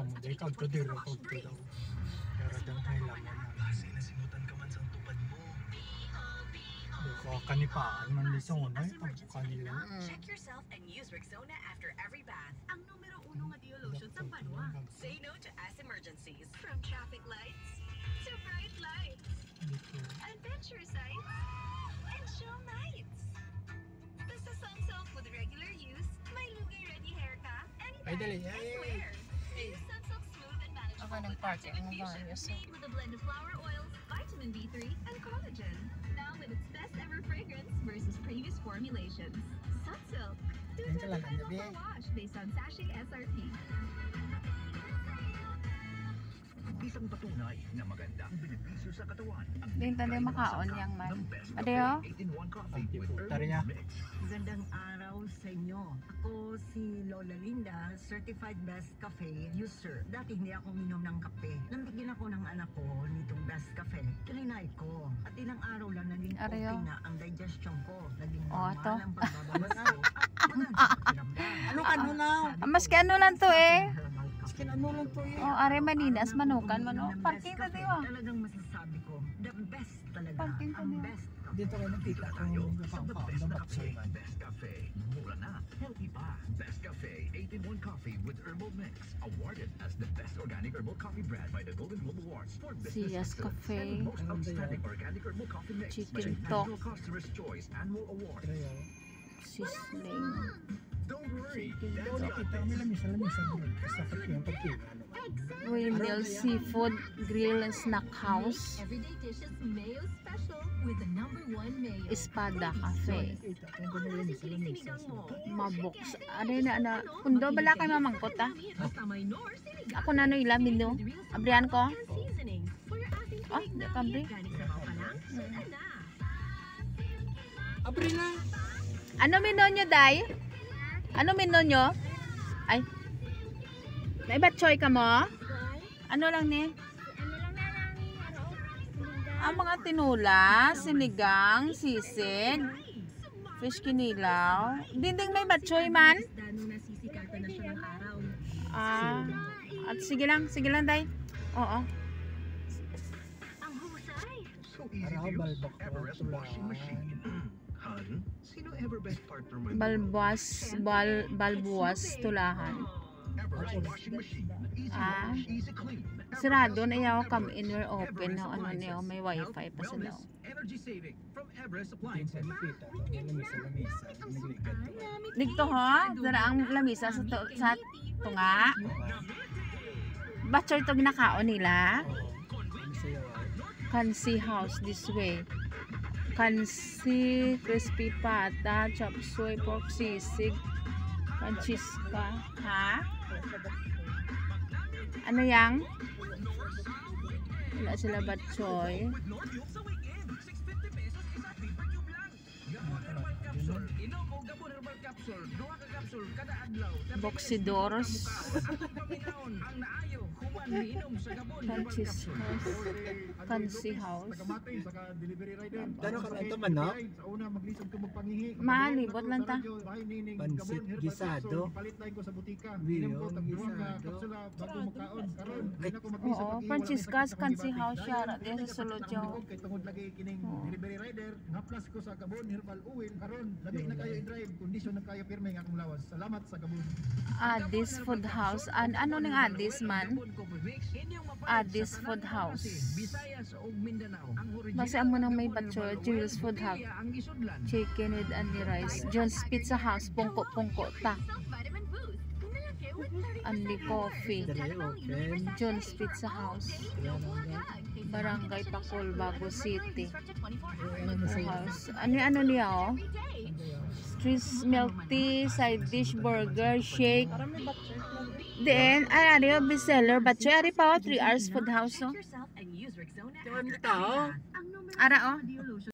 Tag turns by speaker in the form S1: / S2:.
S1: kamu dahil kagkadira kagkadaw. Pero danghay lang mo na.
S2: Sinasimutan ka man sa tupad mo.
S1: Buka kanipaan man lisong na ito kanila.
S3: Check yourself and use Rexona after every bath. Ang numero 1 nga dio lotion sa banwa. Say no to ass emergencies. From traffic lights to bright lights, adventure sights, and show nights. Basta Sunsilk with regular use, may lugay-ready hair ka,
S1: Ay, dali.
S3: anytime, anywhere. Use Sunsilk smooth and manageable
S4: Ako ng party ang
S3: infusion
S4: mga
S3: made with a blend of flower oils, vitamin B3, and collagen. Now with its best ever fragrance versus previous formulations. Sunsilk. Do
S1: Yan
S3: the
S1: ka lang,
S3: final
S1: Andabi.
S3: wash based on sachet SRP.
S2: Isang patunay na maganda ang benepisyo sa katawan.
S4: Din tanda makaon yang man. Adeo?
S2: 8-in-1 coffee
S1: Ang
S2: with
S1: tipo,
S2: herbal
S1: tariya.
S2: mix.
S5: Magandang araw sa inyo. Ako si Lola Linda, Certified Best Cafe user. Dati hindi ako minom ng kape. Nambigyan ako ng anak ko nitong Best Cafe. Trinay ko. At ilang araw lang naging okay
S4: Areo.
S5: na ang digestion ko. Naging
S4: Oh,
S5: normal
S4: ato.
S5: ang pagbabawas ko. At maganda ang pakiramdam.
S1: Ano na?
S4: Maski ano lang to eh.
S1: Skin ano lang to eh.
S4: Oh, are maninas manukan mano. Parking ta diwa.
S5: Talagang masasabi ko, the best talaga.
S4: Parking ta
S5: Ang
S4: diwa.
S5: best.
S1: Dito kayo nakita ko
S2: Tayo
S1: yung
S2: sa the
S1: kapakaon
S2: best
S1: ng
S2: na
S1: baksoy
S2: kape.
S1: man.
S2: Best Cafe. Mura na. Healthy pa. Best Cafe 8-in-1 coffee with herbal mix. Awarded as the best organic herbal coffee brand by the Golden Globe Awards for business
S4: Sias
S2: excellence
S4: Cafe.
S2: and most
S1: Ano ba
S2: outstanding
S1: yan?
S2: organic herbal coffee mix by
S4: Chicken
S2: the
S4: Talk.
S2: National Customer's Choice Annual Award.
S1: Pero
S4: Sisling.
S2: Don't worry.
S4: Chicken
S2: That's
S1: wala
S2: got
S1: kita
S2: this.
S1: may lamisa doon. Kasakit yung pagkina.
S4: Windmill Seafood Grill and Snack House.
S3: Everyday dishes mayo special with the #1 mayo.
S4: Espada Cafe.
S1: Kita ko yung ganun sa lamisa.
S4: Mabox. Ano na pundo bala kay mamangkot ah.
S3: Basta may nor, sinigang.
S4: Ako na no ilamin no. Abrihan ko.
S3: And seasoning for your ating
S4: Ah, di ka abri.
S3: Galing sa bawah ka lang, sundan na.
S1: Abri na!
S4: Ano menu nyo, Day? Ano menu nyo? Ay. May batchoy ka mo? Ano lang ni? Ang mga tinula, sinigang, sisig, fish kinilaw. Dinding may batchoy man?
S3: Dano nasisikatan na siya ng araw.
S4: Ah. At sige lang, Day. Oo.
S3: Ang husay.
S2: So easy to
S1: Arabal
S2: use.
S1: bak
S2: Everest washing machine. Han, sino Everbest partner mo?
S4: Balbuas, tulahan.
S2: Everest washing machine. Easy
S4: Ah.
S2: wash, easy clean.
S4: Sarado na yaw come in or open na ano niyo, may wifi pa sa daw.
S2: Energy saving from Everest
S1: Yung
S2: Appliances.
S1: palikita ko yung lamisa. Nagligad ko.
S4: Dito ho, dara ang lamisa sa tunga. Batchoy to ginakaon nila.
S1: Ano sa'yo?
S4: Kansi house this way. Kansi, crispy pata, chop suey, pork sisig, panchiska. Ha? Ano yang? Wala sila batchoy. Boxidoros. Kansis house. Kansi house.
S1: Dano ka lang ito manok?
S4: Malibot lang ta.
S1: Pansit gisado. Biyo, gisado.
S4: Oo, Francisca's Kansi house siya. Rati sa sulod siya.
S6: Tungod lagi kining delivery rider, haplas ko sa Gabon Herbal Oil karon labi na kayo i-drive, kondisyon na kayo pirmi nga akong lawas. Salamat sa Gabon.
S4: Addis Food House. Ano ning Addis man? Addis Food House.
S2: Visayas ug Mindanao. Ang original
S4: Basta mo nang may batchoy. Jules Food House.
S2: ang isudlan.
S4: Chicken with onion rice. John's Pizza House. Pungko-pungko ta.
S3: Vitamin boost. Nalagay with 30%
S4: Only coffee.
S1: Dali open.
S4: John's Pizza House. Barangay Pacol, Bago City. House. Ano niya oh? Streets milk tea, side dish, burger, shake. Then, ano yung bestseller? Batchoy, ari pa 3 hours food house oh.
S3: Yourself and use Rexona
S1: Tingnan
S3: after
S1: mo tao.
S3: Ang numero
S4: Ara oh.